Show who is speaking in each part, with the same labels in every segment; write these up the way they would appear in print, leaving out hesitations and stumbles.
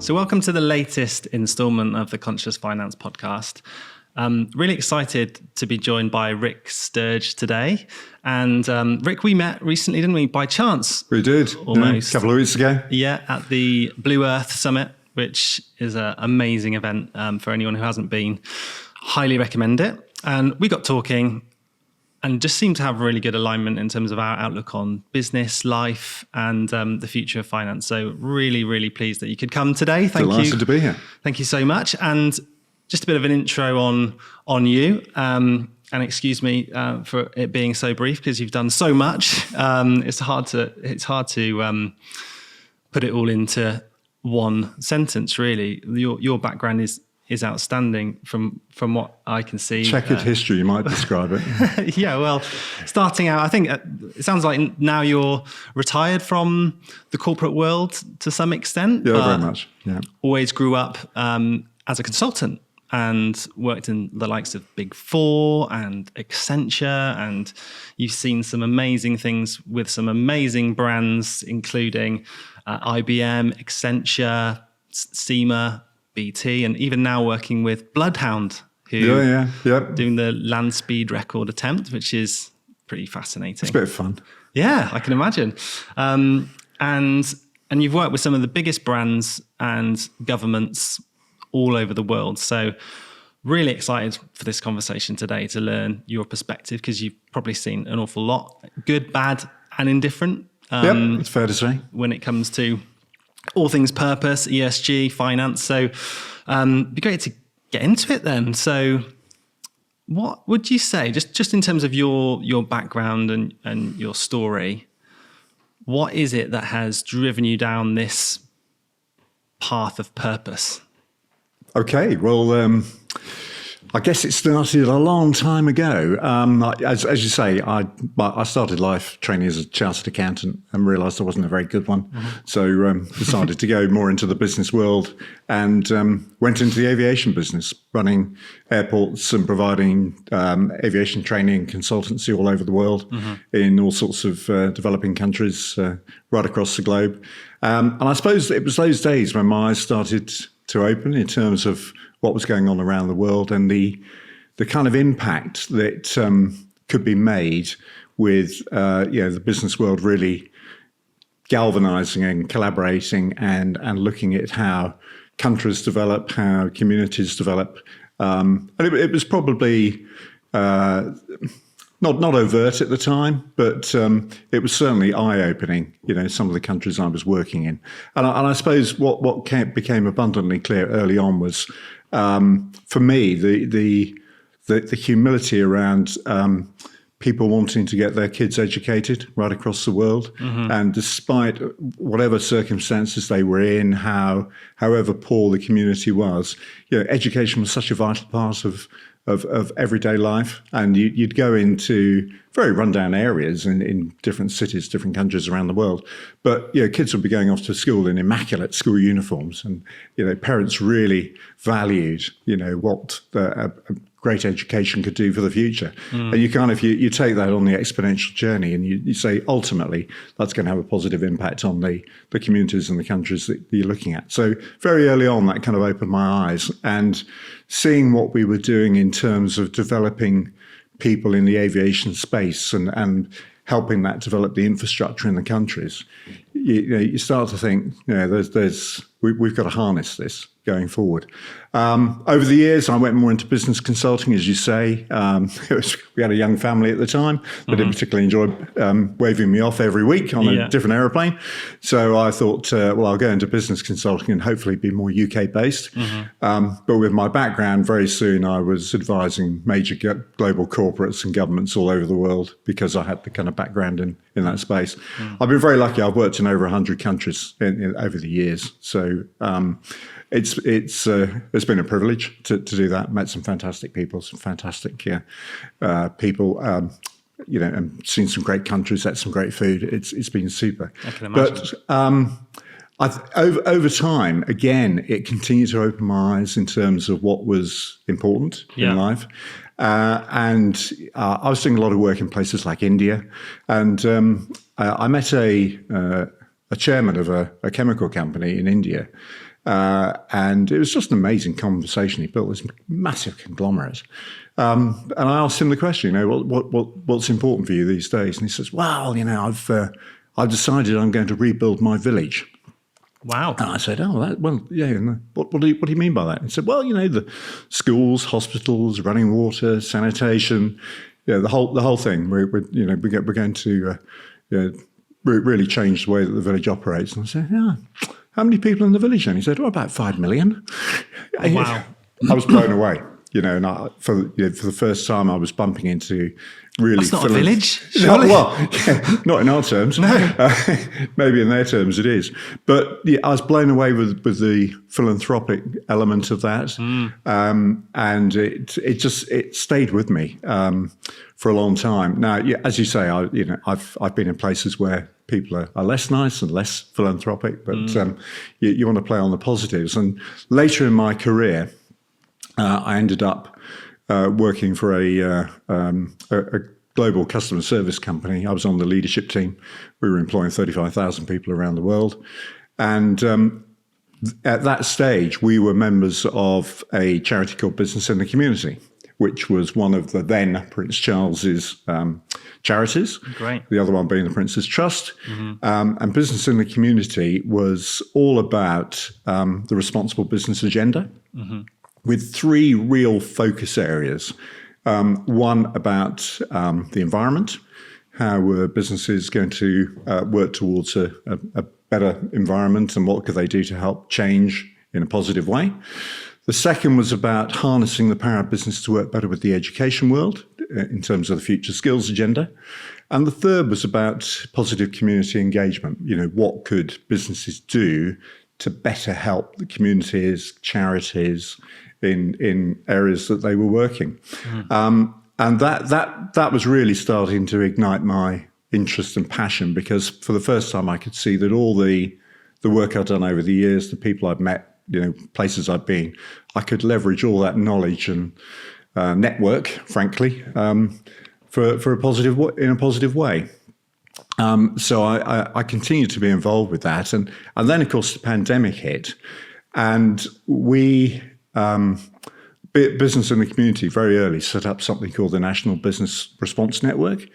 Speaker 1: So welcome to the latest instalment of the Conscious Finance podcast. Really excited to be joined by Rick Sturge today. And Rick, we met recently, didn't we? By chance.
Speaker 2: We did.
Speaker 1: Almost.
Speaker 2: A couple of weeks ago.
Speaker 1: Yeah, at the Blue Earth Summit, which is an amazing event for anyone who hasn't been. Highly recommend it. And we got talking and just seemed to have really good alignment in terms of our outlook on business, life, and the future of finance. So really, really pleased that you could come today. Thank you.
Speaker 2: Delighted to be here.
Speaker 1: Thank you so much. And just a bit of an intro on you. And excuse me for it being so brief because you've done so much. It's hard to put it all into one sentence. Really, your background is outstanding from what I can see.
Speaker 2: Checkered history, you might describe it.
Speaker 1: Yeah, well, starting out, I think it sounds like now you're retired from the corporate world to some extent.
Speaker 2: Yeah, very much. Yeah.
Speaker 1: Always grew up as a consultant and worked in the likes of Big Four and Accenture, and you've seen some amazing things with some amazing brands, including IBM, Accenture, SEMA, BT, and even now working with Bloodhound, who doing the land speed record attempt, which is pretty fascinating.
Speaker 2: It's a bit of fun.
Speaker 1: Yeah, I can imagine. And you've worked with some of the biggest brands and governments all over the world. So really excited for this conversation today to learn your perspective, because you've probably seen an awful lot, good, bad, and indifferent.
Speaker 2: It's fair to say.
Speaker 1: When it comes to all things purpose, ESG, finance. So it'd be great to get into it then. So what would you say, just in terms of your background and your story, what is it that has driven you down this path of purpose?
Speaker 2: Okay, well, I guess it started a long time ago. As you say, I started life training as a chartered accountant and realised I wasn't a very good one. Mm-hmm. So decided to go more into the business world and went into the aviation business, running airports and providing aviation training and consultancy all over the world in all sorts of developing countries right across the globe. And I suppose it was those days when my eyes started to open in terms of what was going on around the world and the kind of impact that could be made with the business world really galvanizing and collaborating and looking at how countries develop, how communities develop. And it was probably not overt at the time, but it was certainly eye-opening, some of the countries I was working in. And I suppose what became abundantly clear early on was, for me, the humility around people wanting to get their kids educated right across the world. Mm-hmm. And despite whatever circumstances they were in, however poor the community was, education was such a vital part of everyday life. And you'd go into very rundown areas in different cities, different countries around the world. But kids would be going off to school in immaculate school uniforms. And parents really valued what a great education could do for the future. And you take that on the exponential journey and you say, ultimately, that's going to have a positive impact on the communities and the countries that you're looking at. So very early on, that kind of opened my eyes. And seeing what we were doing in terms of developing people in the aviation space and helping that develop the infrastructure in the countries, you start to think, we've got to harness this going forward. Over the years, I went more into business consulting, as you say. We had a young family at the time that didn't particularly enjoy waving me off every week on a different aeroplane. So I thought, I'll go into business consulting and hopefully be more UK-based. But with my background, very soon I was advising major global corporates and governments all over the world because I had the kind of background in that space. I've been very lucky. I've worked in over 100 countries over the years. So it's been a privilege to do that. Met some fantastic people, people, and seen some great countries, had some great food. It's been super.
Speaker 1: I can imagine.
Speaker 2: But over time, again, it continued to open my eyes in terms of what was important in life. And I was doing a lot of work in places like India, and I met a chairman of a chemical company in India, and it was just an amazing conversation. He built this massive conglomerate, and I asked him the question, what's important for you these days? And he says, well, I've decided I'm going to rebuild my village.
Speaker 1: Wow.
Speaker 2: And I said, what do you mean by that? And he said, well, the schools, hospitals, running water, sanitation, the whole thing. We're going to really change the way that the village operates. And I said, yeah. How many people in the village? And he said, about 5 million.
Speaker 1: Wow.
Speaker 2: I was blown away. And for the first time, I was bumping into really.
Speaker 1: That's not a village, surely?
Speaker 2: Not in our terms.
Speaker 1: No.
Speaker 2: Maybe in their terms it is. But I was blown away with the philanthropic element of that, and it stayed with me for a long time. Now, as you say, I've been in places where people are less nice and less philanthropic, but you want to play on the positives. And later in my career, I ended up working for a global customer service company. I was on the leadership team. We were employing 35,000 people around the world. And at that stage, we were members of a charity called Business in the Community, which was one of the then Prince Charles's charities.
Speaker 1: Great.
Speaker 2: The other one being the Prince's Trust. And Business in the Community was all about the responsible business agenda, with 3 real focus areas. One about the environment, how were businesses going to work towards a better environment, and what could they do to help change in a positive way. The second was about harnessing the power of business to work better with the education world in terms of the future skills agenda. And the third was about positive community engagement. What could businesses do to better help the communities, charities, in areas that they were working. And that was really starting to ignite my interest and passion, because for the first time I could see that all the work I'd done over the years, the people I'd met, places I'd been, I could leverage all that knowledge and network, frankly, for a positive in a positive way. So I continued to be involved with that, and then of course the pandemic hit, and we. Business in the Community very early set up something called the National Business Response Network,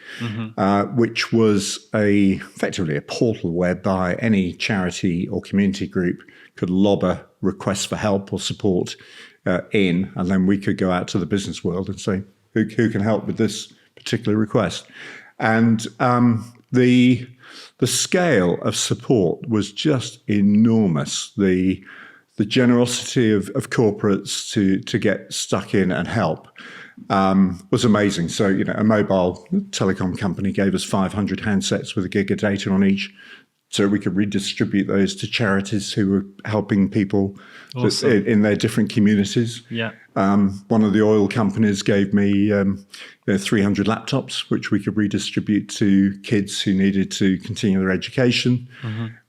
Speaker 2: which was effectively a portal whereby any charity or community group could lob a request for help or support and then we could go out to the business world and say, who can help with this particular request? And the scale of support was just enormous. The generosity of corporates to get stuck in and help was amazing. So, a mobile telecom company gave us 500 handsets with a gig of data on each, so we could redistribute those to charities who were helping people in their different communities.
Speaker 1: Yeah.
Speaker 2: One of the oil companies gave me 300 laptops, which we could redistribute to kids who needed to continue their education.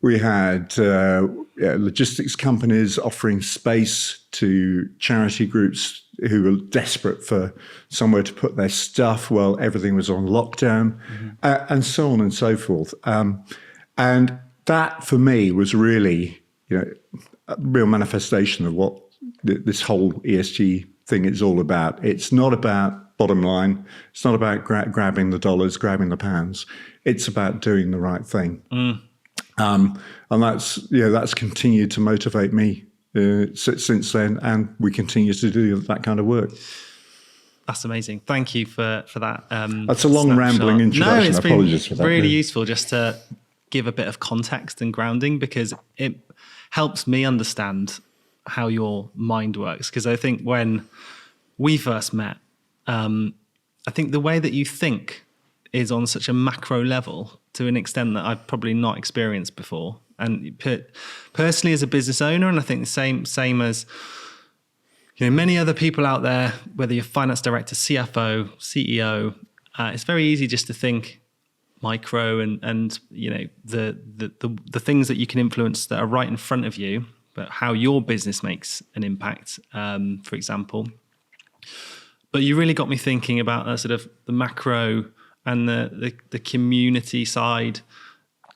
Speaker 2: We had logistics companies offering space to charity groups who were desperate for somewhere to put their stuff while everything was on lockdown, and so on and so forth. And that, for me, was really, a real manifestation of what this whole ESG thing is all about. It's not about bottom line. It's not about grabbing the dollars, grabbing the pounds. It's about doing the right thing. And that's continued to motivate me since then, and we continue to do that kind of work.
Speaker 1: That's amazing. Thank you for that.
Speaker 2: That's a long, rambling introduction.
Speaker 1: No, it's
Speaker 2: Apologies for that.
Speaker 1: Really useful just to give a bit of context and grounding, because it helps me understand how your mind works. Because I think when we first met, I think the way that you think is on such a macro level to an extent that I've probably not experienced before. And personally as a business owner, and I think the same as many other people out there, whether you're finance director, CFO, CEO, it's very easy just to think micro and the things that you can influence that are right in front of you, but how your business makes an impact, for example. But you really got me thinking about sort of the macro and the community side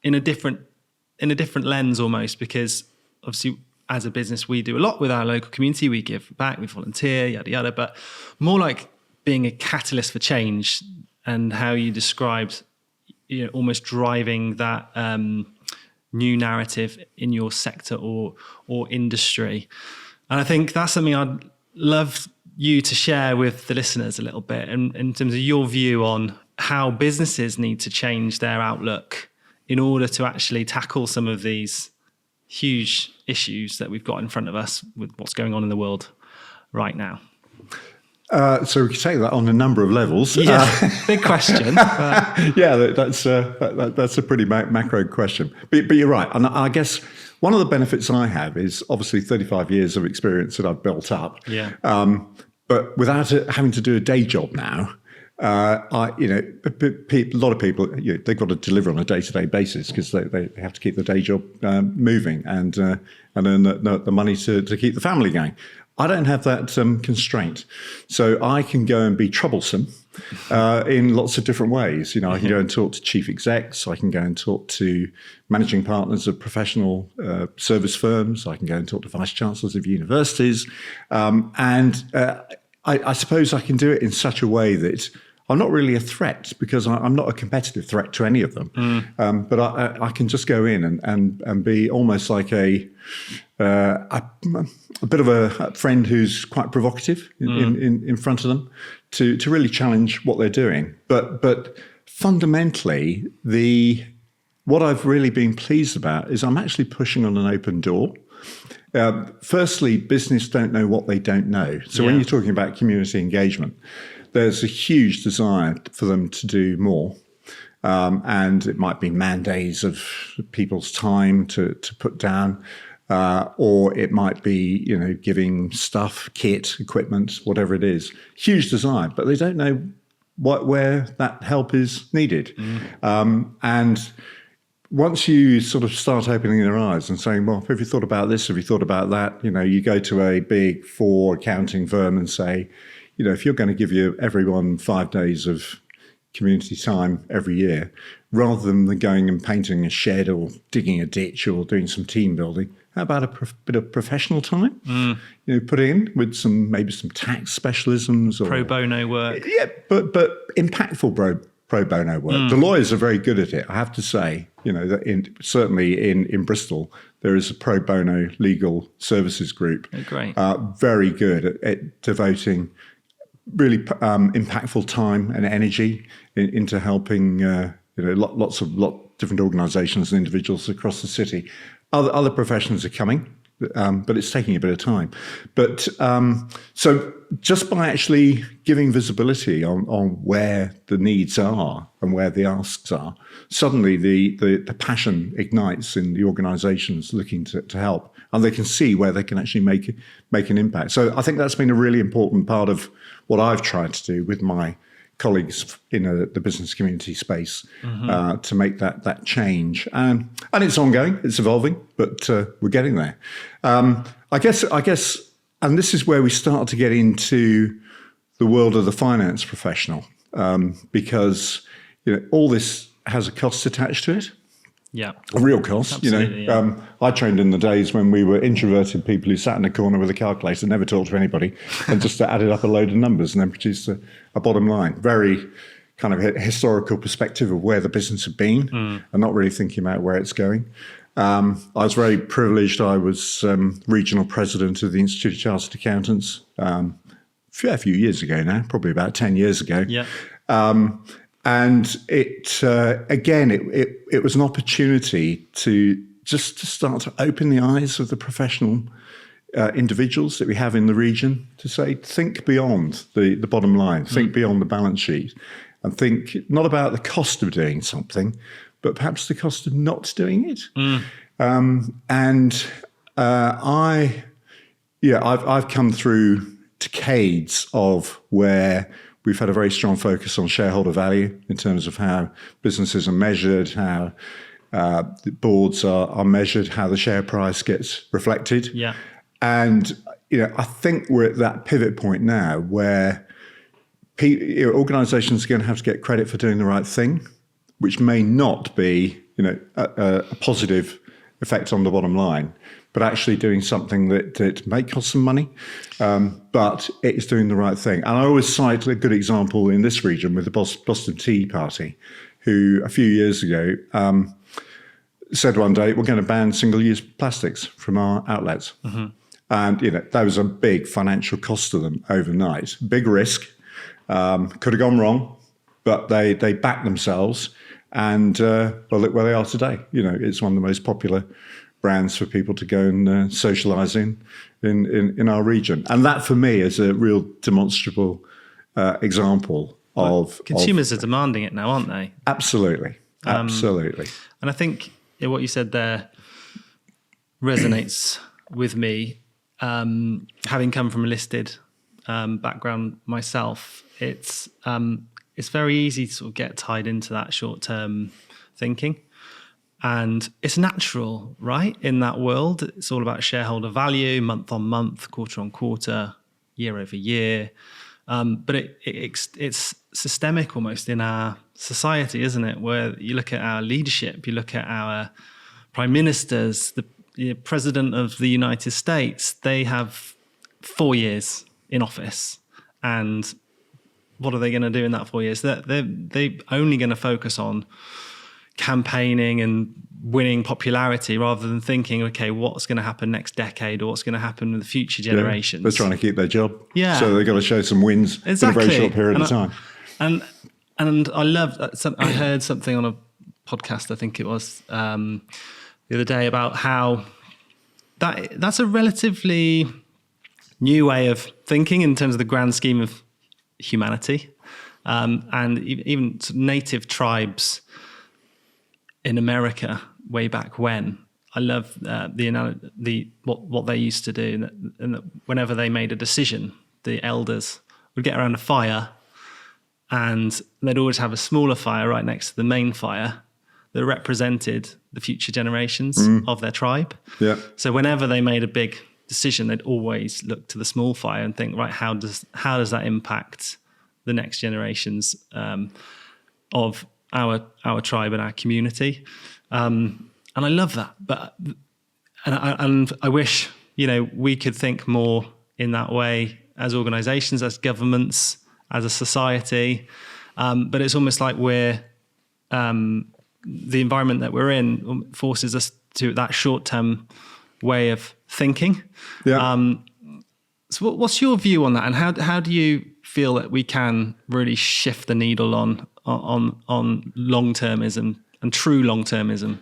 Speaker 1: in a different lens almost, because obviously as a business we do a lot with our local community. We give back, we volunteer, yada yada, but more like being a catalyst for change, and how you described, almost driving that new narrative in your sector or industry. And I think that's something I'd love you to share with the listeners a little bit, in terms of your view on how businesses need to change their outlook in order to actually tackle some of these huge issues that we've got in front of us with what's going on in the world right now.
Speaker 2: So we can take that on a number of levels.
Speaker 1: Yeah, big question.
Speaker 2: Yeah, that's a pretty macro question. But you're right. And I guess one of the benefits I have is obviously 35 years of experience that I've built up.
Speaker 1: Yeah.
Speaker 2: But without having to do a day job now, a lot of people, they've got to deliver on a day-to-day basis because they have to keep the day job moving and earn the money to keep the family going. I don't have that constraint. So I can go and be troublesome in lots of different ways. I can go and talk to chief execs. I can go and talk to managing partners of professional service firms. I can go and talk to vice chancellors of universities. I suppose I can do it in such a way that I'm not really a threat, because I'm not a competitive threat to any of them. But I can just go in and be almost like a bit of a friend who's quite provocative in front of them to really challenge what they're doing. But fundamentally, what I've really been pleased about is I'm actually pushing on an open door. Firstly, business don't know what they don't know. So when you're talking about community engagement, there's a huge desire for them to do more. And it might be mandates of people's time to put down, or it might be, giving stuff, kit, equipment, whatever it is. Huge desire, but they don't know where that help is needed. And once you sort of start opening their eyes and saying, well, have you thought about this? Have you thought about that? You go to a big 4 accounting firm and say, if you're going to give everyone 5 days of community time every year, rather than going and painting a shed or digging a ditch or doing some team building, how about a bit of professional time? Put in with maybe some tax specialisms or
Speaker 1: pro bono work.
Speaker 2: Yeah, but impactful pro bono work. The lawyers are very good at it, I have to say. That certainly in Bristol, there is a pro bono legal services group.
Speaker 1: Oh, great.
Speaker 2: Very good at devoting really impactful time and energy into helping lots of different organisations and individuals across the city. Other professions are coming, but it's taking a bit of time. But so just by actually giving visibility on where the needs are and where the asks are, suddenly the passion ignites in the organisations looking to help, and they can see where they can actually make an impact. So I think that's been a really important part of what I've tried to do with my colleagues in the business community space to make that change. And it's ongoing, it's evolving, but we're getting there. I guess, and this is where we start to get into the world of the finance professional, because all this has a cost attached to it.
Speaker 1: Yeah,
Speaker 2: a real cost.
Speaker 1: Absolutely, yeah.
Speaker 2: I trained in the days when we were introverted people who sat in a corner with a calculator, never talked to anybody, and just added up a load of numbers and then produced a bottom line. Very kind of historical perspective of where the business had been, and not really thinking about where it's going. I was very privileged. I was regional president of the Institute of Chartered Accountants a few years ago now, probably about 10 years ago.
Speaker 1: Yeah.
Speaker 2: And it was an opportunity to start to open the eyes of the professional individuals that we have in the region to say, think beyond the bottom line, think beyond the balance sheet, and think not about the cost of doing something, but perhaps the cost of not doing it. I've come through decades of where we've had a very strong focus on shareholder value in terms of how businesses are measured, how the boards are measured, how the share price gets reflected.
Speaker 1: Yeah.
Speaker 2: And I think we're at that pivot point now where organisations are going to have to get credit for doing the right thing, which may not be, a positive effect on the bottom line, but actually doing something that may cost some money, but it's doing the right thing. And I always cite a good example in this region with the Boston Tea Party, who a few years ago said one day, we're going to ban single-use plastics from our outlets. Mm-hmm. And, that was a big financial cost to them overnight. Big risk, could have gone wrong, but they backed themselves. And, look where they are today. It's one of the most popular brands for people to go and socialise in our region. And that, for me, is a real demonstrable example of...
Speaker 1: Consumers are demanding it now, aren't they?
Speaker 2: Absolutely. Absolutely.
Speaker 1: And I think what you said there resonates with me. Having come from a listed background myself, it's very easy to sort of get tied into that short-term thinking. And it's natural, right? In that world, it's all about shareholder value, month on month, quarter on quarter, year over year. But it's systemic almost in our society, isn't it? Where you look at our leadership, you look at our prime ministers, the president of the United States, they have 4 years in office. And what are they going to do in that 4 years? They're only going to focus on campaigning and winning popularity rather than thinking, okay, what's going to happen next decade or what's going to happen with the future generations.
Speaker 2: They're trying to keep their job.
Speaker 1: Yeah.
Speaker 2: So they've got to show some wins in a very short period of time.
Speaker 1: And I love that. I heard something on a podcast, I think it was the other day, about how that's a relatively new way of thinking in terms of the grand scheme of humanity. And even native tribes in America way back when, I love what they used to do. And that whenever they made a decision, the elders would get around a fire, and they'd always have a smaller fire right next to the main fire that represented the future generations of their tribe. Yeah. So whenever they made a big decision, they'd always look to the small fire and think, right, how does that impact the next generations of our tribe and our community? And I love that. And I wish, we could think more in that way as organizations, as governments, as a society. But it's almost like the environment that we're in forces us to that short-term way of thinking. Yeah. So what's your view on that? And how do you feel that we can really shift the needle on long-termism and true long-termism?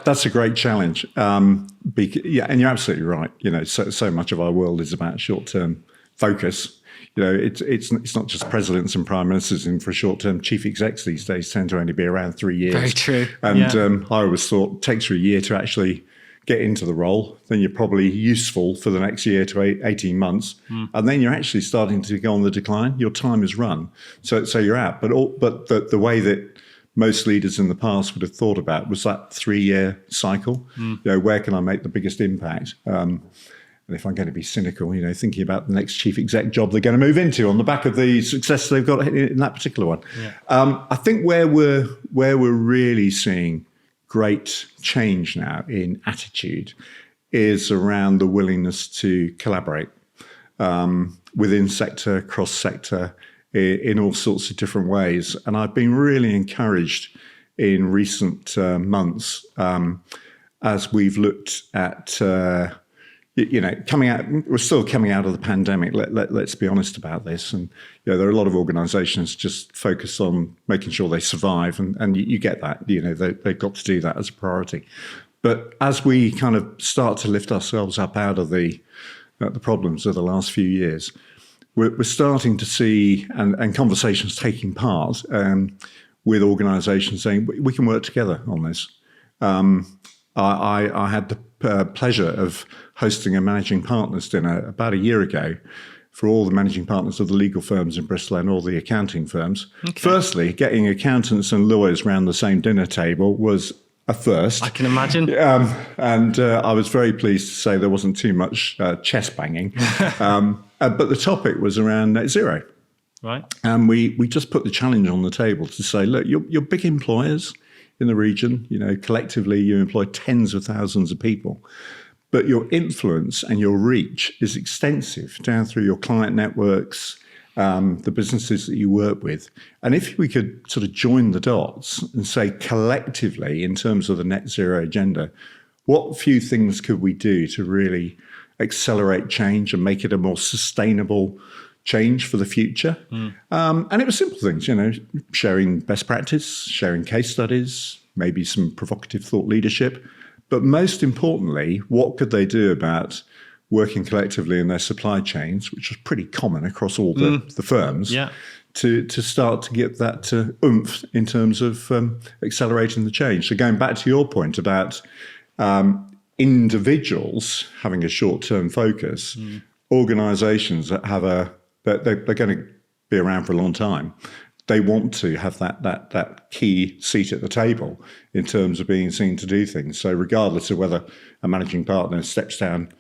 Speaker 2: That's a great challenge. And you're absolutely right. So much of our world is about short-term focus. It's not just presidents and prime ministers in for short-term. Chief execs these days tend to only be around 3 years.
Speaker 1: Very true.
Speaker 2: And I always thought it takes you a year to actually get into the role. Then you're probably useful for the next year to 18 months. And then you're actually starting to go on the decline. Your time is run. So you're out. But the way that most leaders in the past would have thought about was that 3-year cycle. Where can I make the biggest impact? And if I'm going to be cynical, thinking about the next chief exec job they're going to move into on the back of the success they've got in that particular one. Yeah. I think where we're really seeing great change now in attitude is around the willingness to collaborate within sector, cross sector, in all sorts of different ways. And I've been really encouraged in recent months as we've looked at coming out. We're still coming out of the pandemic. Let's be honest about this. And there are a lot of organisations just focused on making sure they survive, and you get that. They've got to do that as a priority. But as we kind of start to lift ourselves up out of the problems of the last few years, we're starting to see and conversations taking part with organisations saying we can work together on this. I had the pleasure of hosting a managing partners dinner about a year ago for all the managing partners of the legal firms in Bristol and all the accounting firms. Okay. Firstly, getting accountants and lawyers around the same dinner table was a first.
Speaker 1: I can imagine.
Speaker 2: And I was very pleased to say there wasn't too much chest banging. But the topic was around net zero.
Speaker 1: Right.
Speaker 2: And we just put the challenge on the table to say, look, you're big employers in the region. Collectively, you employ tens of thousands of people. But your influence and your reach is extensive down through your client networks, the businesses that you work with. And if we could sort of join the dots and say collectively, in terms of the net zero agenda, what few things could we do to really accelerate change and make it a more sustainable change for the future? And it was simple things, sharing best practice, sharing case studies, maybe some provocative thought leadership. But most importantly, what could they do about working collectively in their supply chains, which was pretty common across all the firms, to start to get that oomph in terms of accelerating the change. So going back to your point about individuals having a short-term focus, organisations that have they're going to be around for a long time. They want to have that key seat at the table in terms of being seen to do things. So regardless of whether a managing partner steps down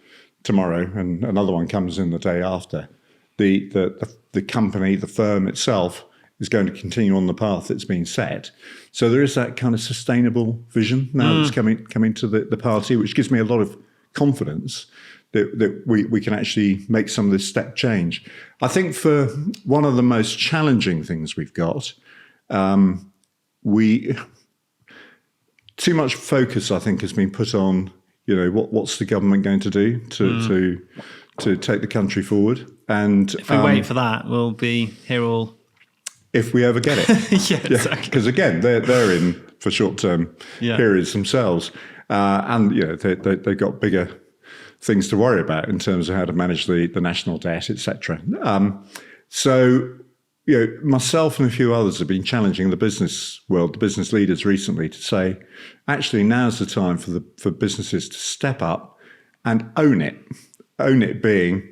Speaker 2: tomorrow and another one comes in the day after, the company, the firm itself is going to continue on the path that's been set. So there is that kind of sustainable vision now that's coming to the party, which gives me a lot of confidence that we can actually make some of this step change. I think for one of the most challenging things we've got, too much focus, I think, has been put on, what's the government going to do to take the country forward. And
Speaker 1: if we wait for that, we'll be here all...
Speaker 2: If we ever get it.
Speaker 1: Yeah, exactly.
Speaker 2: Because again, they're in for short-term periods themselves. And they've got bigger things to worry about in terms of how to manage the national debt, etc. So, myself and a few others have been challenging the business world, the business leaders recently, to say, actually, now's the time for businesses to step up and own it. Own it being,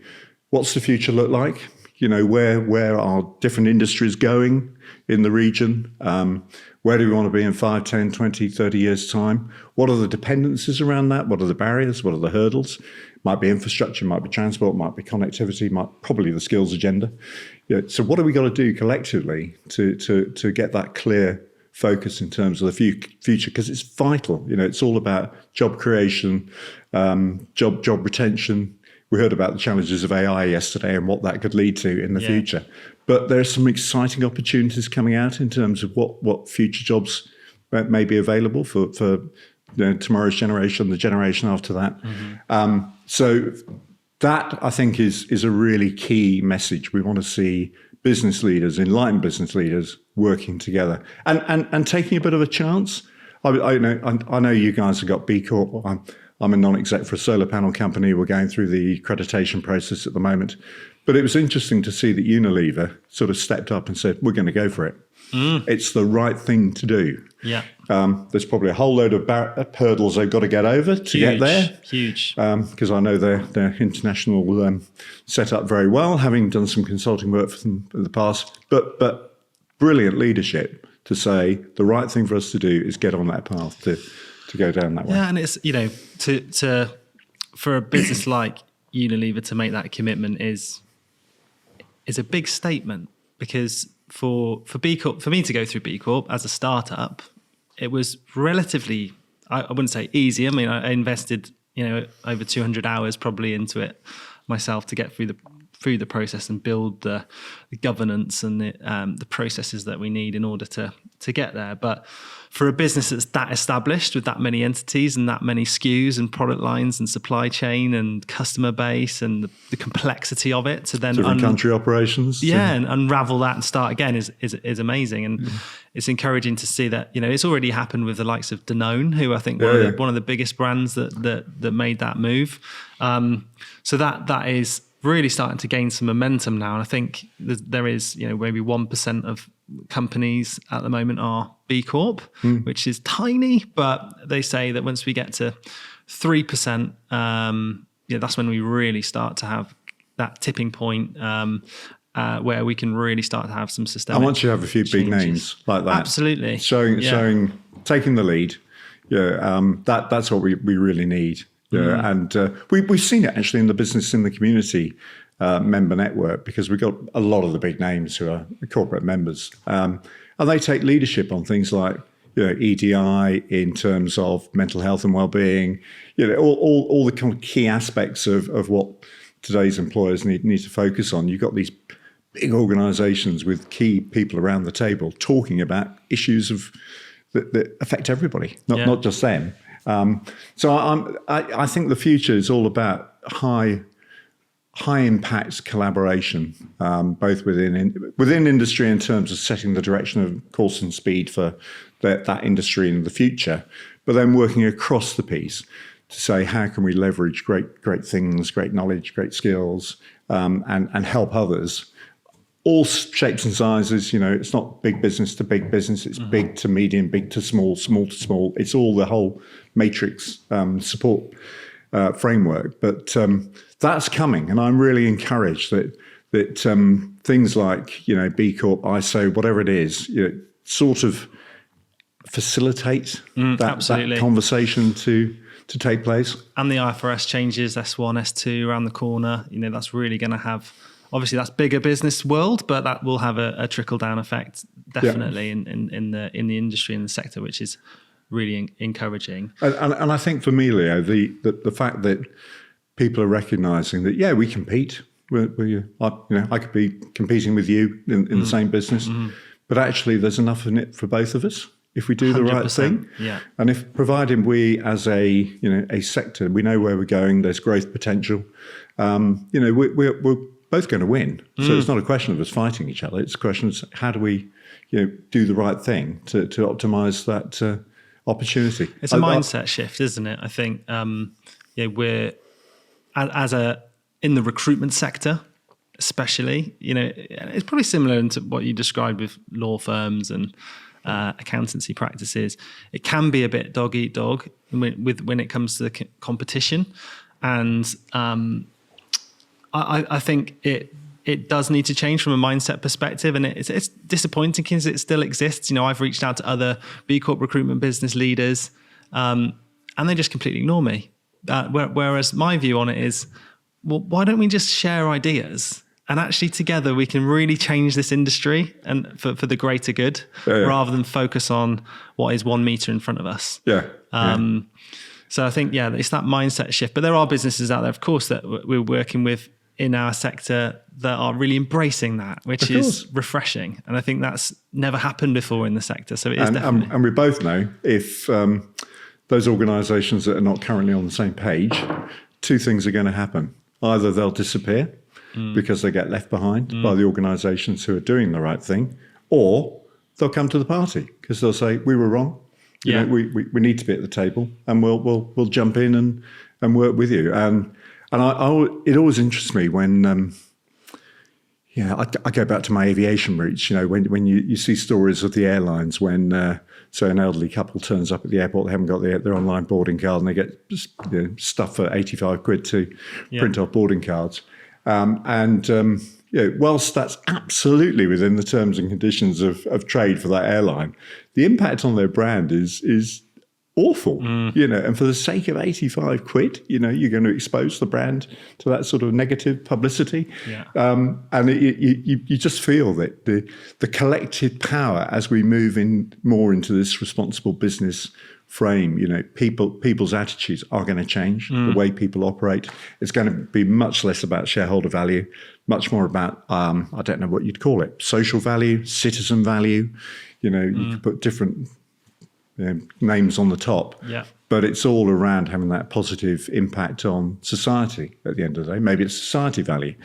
Speaker 2: what's the future look like? Where are different industries going in the region? Where do we want to be in 5, 10, 20, 30 years' time? What are the dependencies around that? What are the barriers? What are the hurdles? Might be infrastructure, might be transport, might be connectivity, probably the skills agenda. So what do we got to do collectively to get that clear focus in terms of the future? Because it's vital. It's all about job creation, job retention. We heard about the challenges of AI yesterday and what that could lead to in the future. But there are some exciting opportunities coming out in terms of what future jobs may be available for tomorrow's generation, the generation after that. So that, I think, is a really key message. We want to see business leaders, enlightened business leaders, working together and taking a bit of a chance. I know you guys have got B Corp. I'm a non-exec for a solar panel company. We're going through the accreditation process at the moment. But it was interesting to see that Unilever sort of stepped up and said, we're going to go for it. It's the right thing to do.
Speaker 1: Yeah.
Speaker 2: There's probably a whole load of hurdles they've got to get over to get there.
Speaker 1: Huge.
Speaker 2: Because I know their international set up very well, having done some consulting work for them in the past. But brilliant leadership to say the right thing for us to do is get on that path to go down that way.
Speaker 1: Yeah, and it's, to for a business like Unilever to make that commitment is a big statement, because for B Corp, for me to go through B Corp as a startup, it was relatively, I wouldn't say easy. I mean, I invested, over 200 hours probably into it myself to get through the process and build the governance and the processes that we need in order to get there. But for a business that's that established with that many entities and that many SKUs and product lines and supply chain and customer base and the complexity of it, to then
Speaker 2: different country operations,
Speaker 1: and unravel that and start again is amazing. And it's encouraging to see that it's already happened with the likes of Danone, who I think one of the biggest brands that made that move. So that is really starting to gain some momentum now. And I think there is, maybe 1% of companies at the moment are B Corp, which is tiny, but they say that once we get to 3%, that's when we really start to have that tipping point where we can really start to have some systemic
Speaker 2: I want you to have a few big
Speaker 1: changes.
Speaker 2: names like that.
Speaker 1: Absolutely.
Speaker 2: Showing, taking the lead. That's what we really need. And we've seen it actually in the business, in the community. member network, because we've got a lot of the big names who are corporate members, and they take leadership on things like EDI in terms of mental health and well-being, all the kind of key aspects of what today's employers need to focus on. You've got these big organisations with key people around the table talking about issues that affect everybody, not just them. So I think the future is all about high impact collaboration, both within industry in terms of setting the direction of course and speed for that industry in the future, but then working across the piece to say how can we leverage great things, great knowledge, great skills, and help others. All shapes and sizes. It's not big business to big business. It's big to medium, big to small, small to small. It's all the whole matrix support framework. But that's coming, and I'm really encouraged that things like B Corp, ISO, whatever it is, sort of facilitate that conversation to take place.
Speaker 1: And the IFRS changes, S1, S2 around the corner. That's really going to have. Obviously, that's bigger business world, but that will have a trickle down effect definitely in the industry and the sector, which is really encouraging.
Speaker 2: And I think for me, Leo, the fact that people are recognising that we compete. I could be competing with you in the same business, but actually there's enough in it for both of us if we do the right thing.
Speaker 1: Yeah.
Speaker 2: And provided we as a sector, we know where we're going, there's growth potential. We're both going to win. So it's not a question of us fighting each other. It's a question of how do we do the right thing to optimize that opportunity.
Speaker 1: It's a mindset shift, isn't it? I think we're in the recruitment sector, especially, it's probably similar to what you described with law firms and accountancy practices. It can be a bit dog eat dog when it comes to the competition, and I think it does need to change from a mindset perspective, and it's disappointing because it still exists. I've reached out to other B Corp recruitment business leaders, and they just completely ignore me. Whereas my view on it is, well, why don't we just share ideas? And actually together we can really change this industry and for the greater good, rather than focus on what is 1 meter in front of us. So I think, it's that mindset shift. But there are businesses out there, of course, that we're working with in our sector that are really embracing that, which is refreshing. And I think that's never happened before in the sector. So it is definitely.
Speaker 2: And we both know if those organisations that are not currently on the same page, 2 things are going to happen. Either they'll disappear because they get left behind by the organisations who are doing the right thing, or they'll come to the party because they'll say, we were wrong. We need to be at the table, and we'll jump in and work with you. And it always interests me when I go back to my aviation roots. When you see stories of the airlines when so an elderly couple turns up at the airport, they haven't got their online boarding card, and they get stuff for 85 quid to print off boarding cards. Whilst that's absolutely within the terms and conditions of trade for that airline, the impact on their brand is awful, and for the sake of 85 quid, you're going to expose the brand to that sort of negative publicity. And you just feel that the collective power as we move more into this responsible business frame, people's attitudes are going to change. The way people operate, it's going to be much less about shareholder value, much more about, I don't know what you'd call it, social value, citizen value. You could put different names on the top, but it's all around having that positive impact on society at the end of the day. Maybe it's society value.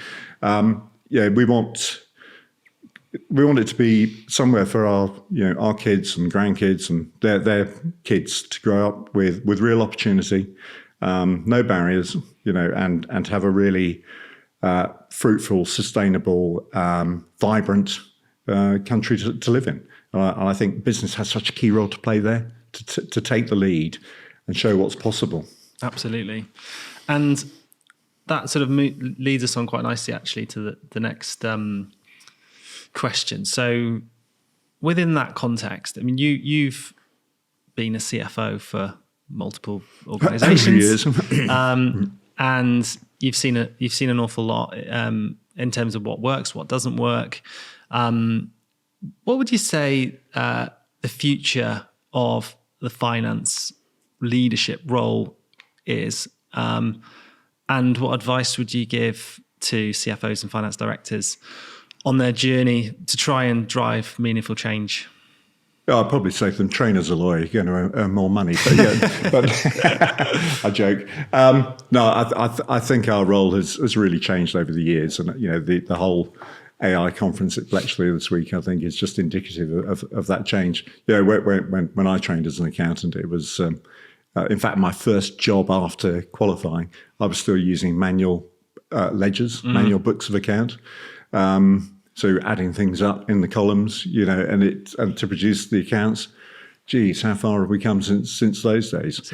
Speaker 2: We want it to be somewhere for our kids and grandkids and their kids to grow up with real opportunity, no barriers, and have a really fruitful, sustainable, vibrant country to live in. And I think business has such a key role to play there to take the lead and show what's possible.
Speaker 1: Absolutely. And that sort of leads us on quite nicely, actually, to the next question. So within that context, I mean, you've been a CFO for multiple organizations.
Speaker 2: Over years.
Speaker 1: And you've seen an awful lot in terms of what works, what doesn't work. What would you say the future of the finance leadership role is? And what advice would you give to CFOs and finance directors on their journey to try and drive meaningful change?
Speaker 2: I'd probably say to them, train as a lawyer, you're going to earn more money. But yeah, but I joke. I think our role has really changed over the years, and the whole AI conference at Bletchley this week, I think, is just indicative of that change. When I trained as an accountant, it was, in fact, my first job after qualifying. I was still using manual ledgers, manual books of account. So adding things up in the columns, and to produce the accounts. Geez, how far have we come since those days?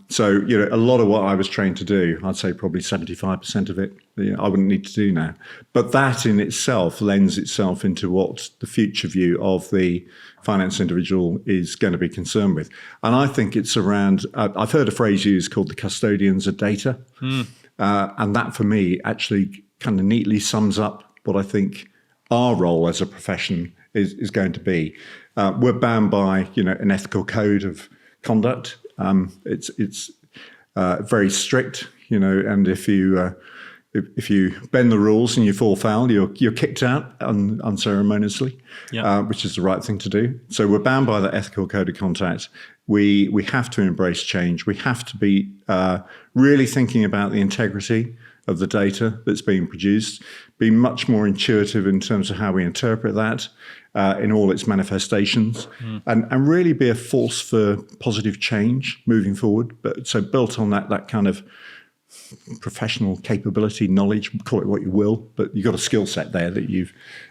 Speaker 2: So a lot of what I was trained to do, I'd say probably 75% of it, I wouldn't need to do now. But that in itself lends itself into what the future view of the finance individual is going to be concerned with. And I think it's around. I've heard a phrase used called the custodians of data, and that for me actually kind of neatly sums up what I think our role as a profession is going to be. We're bound by an ethical code of conduct. It's very strict, and if you bend the rules and you fall foul, you're kicked out unceremoniously, which is the right thing to do. So we're bound by the ethical code of conduct. We have to embrace change. We have to be really thinking about the integrity of the data that's being produced, be much more intuitive in terms of how we interpret that in all its manifestations, and really be a force for positive change moving forward. But so built on that kind of professional capability, knowledge, call it what you will, but you've got a skill set there that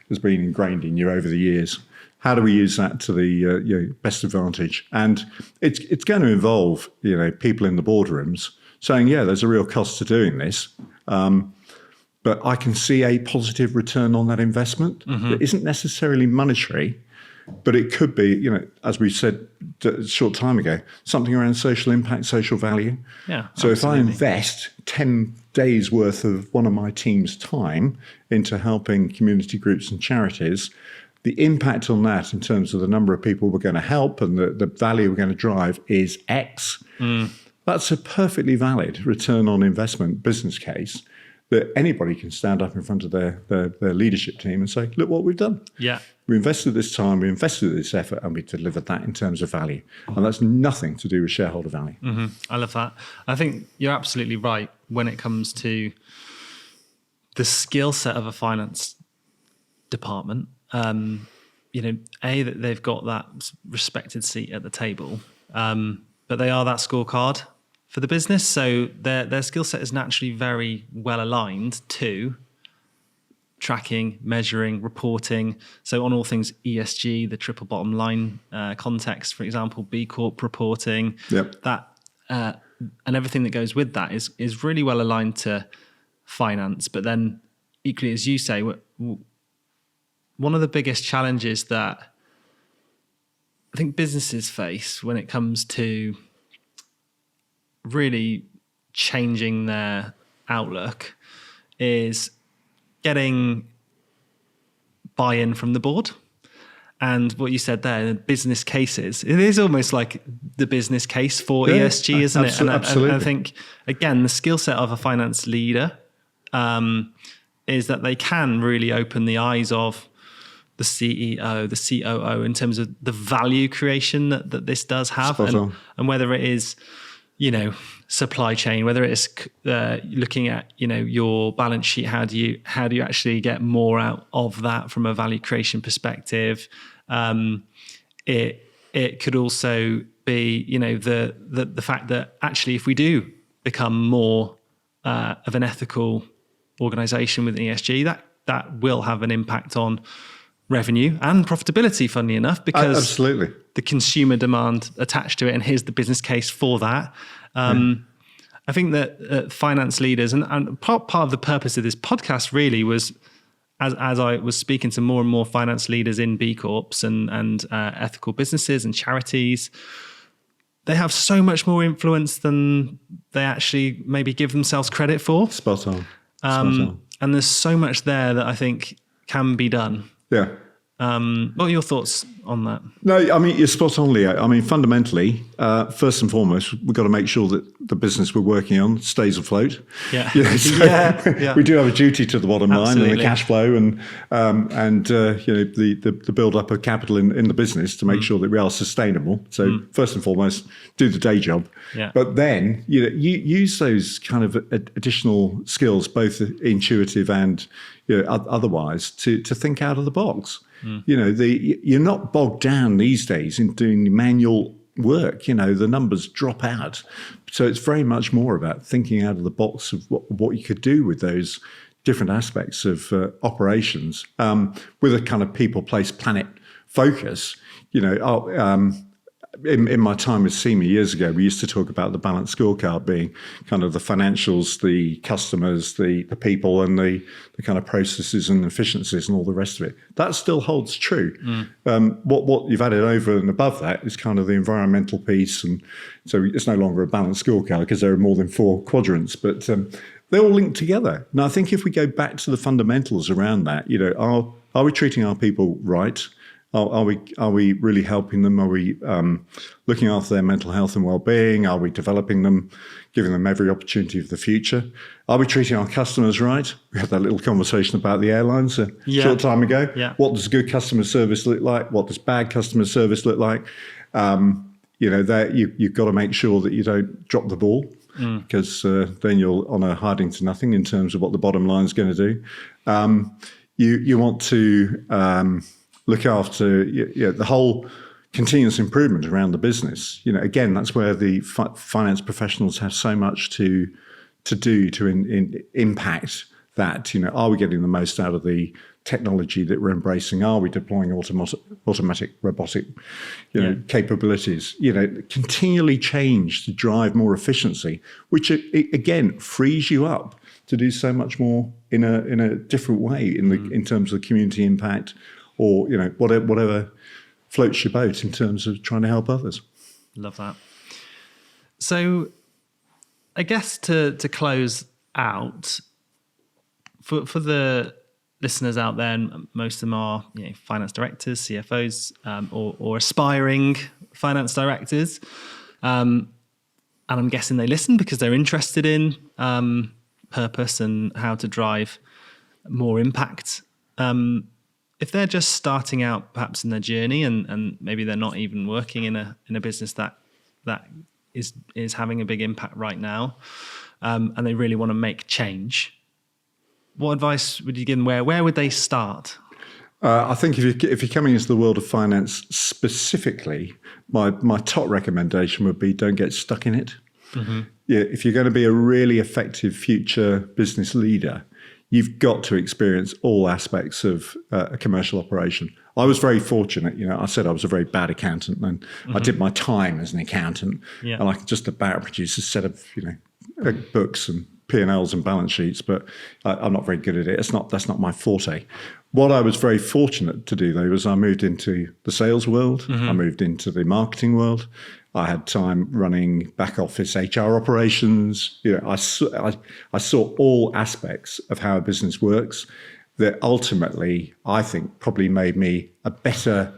Speaker 2: has been ingrained in you over the years. How do we use that to the best advantage? And it's going to involve people in the boardrooms saying, there's a real cost to doing this. But I can see a positive return on that investment that isn't necessarily monetary, but it could be, as we said a short time ago, something around social impact, social value.
Speaker 1: Yeah.
Speaker 2: So
Speaker 1: absolutely.
Speaker 2: if I invest 10 days worth of one of my team's time into helping community groups and charities, the impact on that in terms of the number of people we're going to help and the value we're going to drive is X. That's a perfectly valid return on investment business case that anybody can stand up in front of their leadership team and say, look what we've done.
Speaker 1: Yeah.
Speaker 2: We invested this time, we invested this effort, and we delivered that in terms of value. And that's nothing to do with shareholder value.
Speaker 1: I love that. I think you're absolutely right when it comes to the skill set of a finance department. That they've got that respected seat at the table, but they are that scorecard for the business. So their skill set is naturally very well aligned to tracking, measuring, reporting. So on all things ESG, the triple bottom line context, for example, B Corp reporting, that and everything that goes with that is really well aligned to finance. But then equally, as you say, one of the biggest challenges that I think businesses face when it comes to really changing their outlook is getting buy-in from the board. And what you said there, the business cases, it is almost like the business case for ESG, isn't it? And I think, again, the skill set of a finance leader is that they can really open the eyes of the CEO, the COO, in terms of the value creation that this does have, and whether it is, supply chain, whether it's looking at, your balance sheet, how do you actually get more out of that from a value creation perspective? It could also be, the fact that actually, if we do become more of an ethical organization with ESG, that will have an impact on revenue and profitability, funnily enough, because
Speaker 2: absolutely
Speaker 1: the consumer demand attached to it, and here's the business case for that. I think that finance leaders, and part of the purpose of this podcast really was, as I was speaking to more and more finance leaders in B Corps and ethical businesses and charities, they have so much more influence than they actually maybe give themselves credit for.
Speaker 2: Spot on. Spot on.
Speaker 1: And there's so much there that I think can be done.
Speaker 2: Yeah.
Speaker 1: What are your thoughts on that?
Speaker 2: No, I mean, you're spot on, Leo. I mean, fundamentally, first and foremost, we've got to make sure that the business we're working on stays afloat.
Speaker 1: Yeah.
Speaker 2: We do have a duty to the bottom line and the cash flow and the build up of capital in the business to make sure that we are sustainable. So first and foremost, do the day job.
Speaker 1: Yeah.
Speaker 2: But then, you use those kind of additional skills, both intuitive and otherwise, to think out of the box. You're not bogged down these days in doing manual work. The numbers drop out. So it's very much more about thinking out of the box of what you could do with those different aspects of operations with a kind of people, place, planet focus. In my time with SEMA years ago, we used to talk about the balanced scorecard being kind of the financials, the customers, the people, and the kind of processes and efficiencies and all the rest of it. That still holds true. What you've added over and above that is kind of the environmental piece. And so it's no longer a balanced scorecard because there are more than 4 quadrants, but they're all linked together. Now, I think if we go back to the fundamentals around that, are we treating our people right? Are we really helping them? Are we looking after their mental health and well-being? Are we developing them, giving them every opportunity for the future? Are we treating our customers right? We had that little conversation about the airlines a short time ago.
Speaker 1: Yeah.
Speaker 2: What does good customer service look like? What does bad customer service look like? You've got to make sure that you don't drop the ball because then you're on a hiding to nothing in terms of what the bottom line is going to do. You want to look after the whole continuous improvement around the business. Again, that's where the finance professionals have so much to do to impact that. Are we getting the most out of the technology that we're embracing? Are we deploying automatic robotic capabilities? Continually change to drive more efficiency, which again frees you up to do so much more in a different way in terms of the community impact, or whatever floats your boat in terms of trying to help others.
Speaker 1: Love that. So I guess to close out, for the listeners out there, and most of them are finance directors, CFOs, or aspiring finance directors, and I'm guessing they listen because they're interested in purpose and how to drive more impact. If they're just starting out perhaps in their journey and maybe they're not even working in a business that is having a big impact right now, and they really want to make change, what advice would you give them? Where would they start?
Speaker 2: I think if you're coming into the world of finance specifically, my top recommendation would be don't get stuck in it. Mm-hmm. If you're going to be a really effective future business leader, you've got to experience all aspects of a commercial operation. I was very fortunate. I said I was a very bad accountant, and I did my time as an accountant, and I could just about produce a set of books and P&Ls and balance sheets, but I'm not very good at it. That's not my forte. What I was very fortunate to do, though, was I moved into the sales world. I moved into the marketing world. I had time running back office HR operations. I saw all aspects of how a business works that ultimately, I think, probably made me a better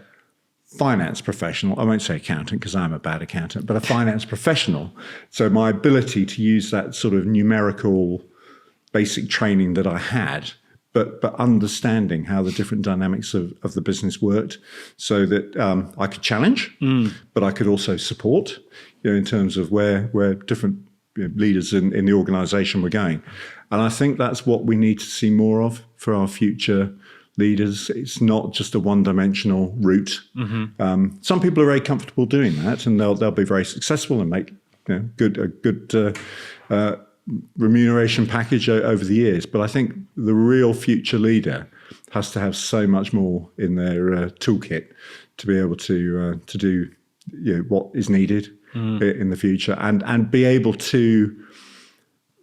Speaker 2: finance professional. I won't say accountant because I'm a bad accountant, but a finance professional. So my ability to use that sort of numerical basic training that I had, but understanding how the different dynamics of the business worked, so that I could challenge, but I could also support, in terms of where different leaders in the organisation were going. And I think that's what we need to see more of for our future leaders. It's not just a one-dimensional route. Some people are very comfortable doing that, and they'll be very successful and make a good remuneration package over the years. But I think the real future leader has to have so much more in their toolkit to be able to do what is needed in the future, and be able to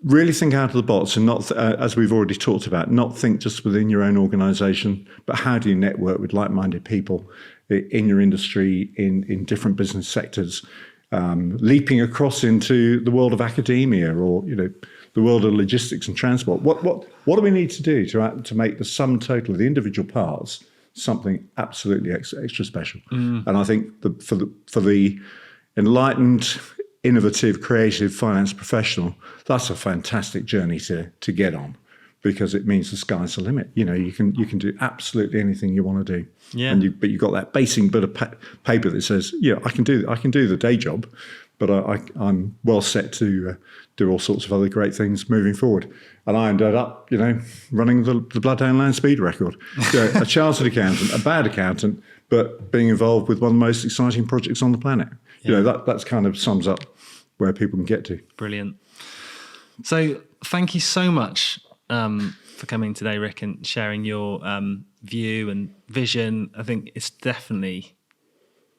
Speaker 2: really think out of the box, and not, as we've already talked about, not think just within your own organisation, but how do you network with like-minded people in your industry, in different business sectors, leaping across into the world of academia or, the world of logistics and transport. What do we need to do to make the sum total of the individual parts something absolutely extra special? And I think for the enlightened, innovative, creative finance professional, that's a fantastic journey to get on, because it means the sky's the limit. You can do absolutely anything you want to do.
Speaker 1: Yeah.
Speaker 2: But you've got that basic bit of paper that says, I can do the day job, but I'm well set to do all sorts of other great things moving forward. And I ended up, running the Bloodhound Land Speed record. A chartered accountant, a bad accountant, but being involved with one of the most exciting projects on the planet.
Speaker 1: Yeah.
Speaker 2: That's kind of sums up where people can get to.
Speaker 1: Brilliant. So thank you so much for coming today, Rick, and sharing your view and vision. I think it's definitely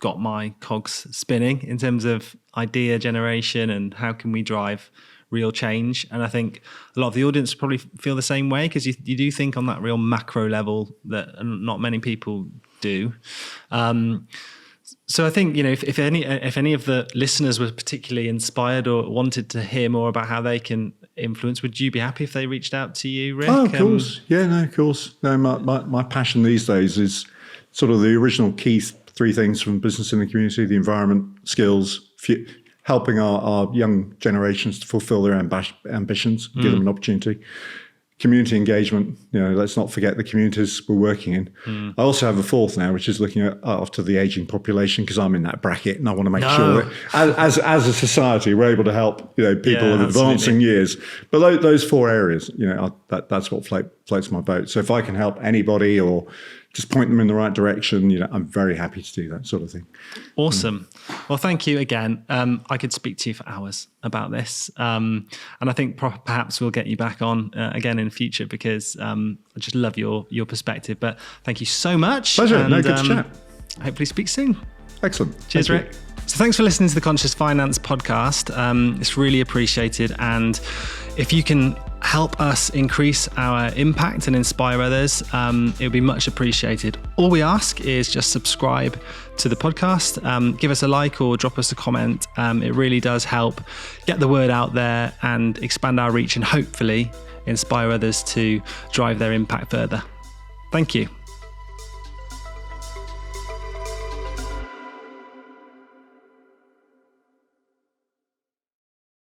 Speaker 1: got my cogs spinning in terms of idea generation and how can we drive real change. And I think a lot of the audience probably feel the same way, because you do think on that real macro level that not many people do. So I think, if any of the listeners were particularly inspired or wanted to hear more about how they can influence, would you be happy if they reached out to you, Rick?
Speaker 2: Oh, of course. Of course. No, my passion these days is sort of the original key three things from business in the community: the environment, skills, helping our young generations to fulfill their ambitions, give them an opportunity. Community engagement, let's not forget the communities we're working in. I also have a fourth now, which is looking after the aging population, because I'm in that bracket, and I want to make sure that as a society we're able to help people of advancing years. But those four areas, that's what floats my boat. So if I can help anybody or just point them in the right direction, I'm very happy to do that sort of thing.
Speaker 1: Awesome. Well, thank you again. I could speak to you for hours about this. And I think perhaps we'll get you back on again in the future, because I just love your perspective. But thank you so much.
Speaker 2: Pleasure.
Speaker 1: And,
Speaker 2: good to chat.
Speaker 1: Hopefully speak soon.
Speaker 2: Excellent.
Speaker 1: Cheers, Rick. So thanks for listening to the Conscious Finance podcast. It's really appreciated. And if you can help us increase our impact and inspire others, it would be much appreciated. All we ask is just subscribe to the podcast, give us a like or drop us a comment. It really does help get the word out there and expand our reach, and hopefully inspire others to drive their impact further. Thank you.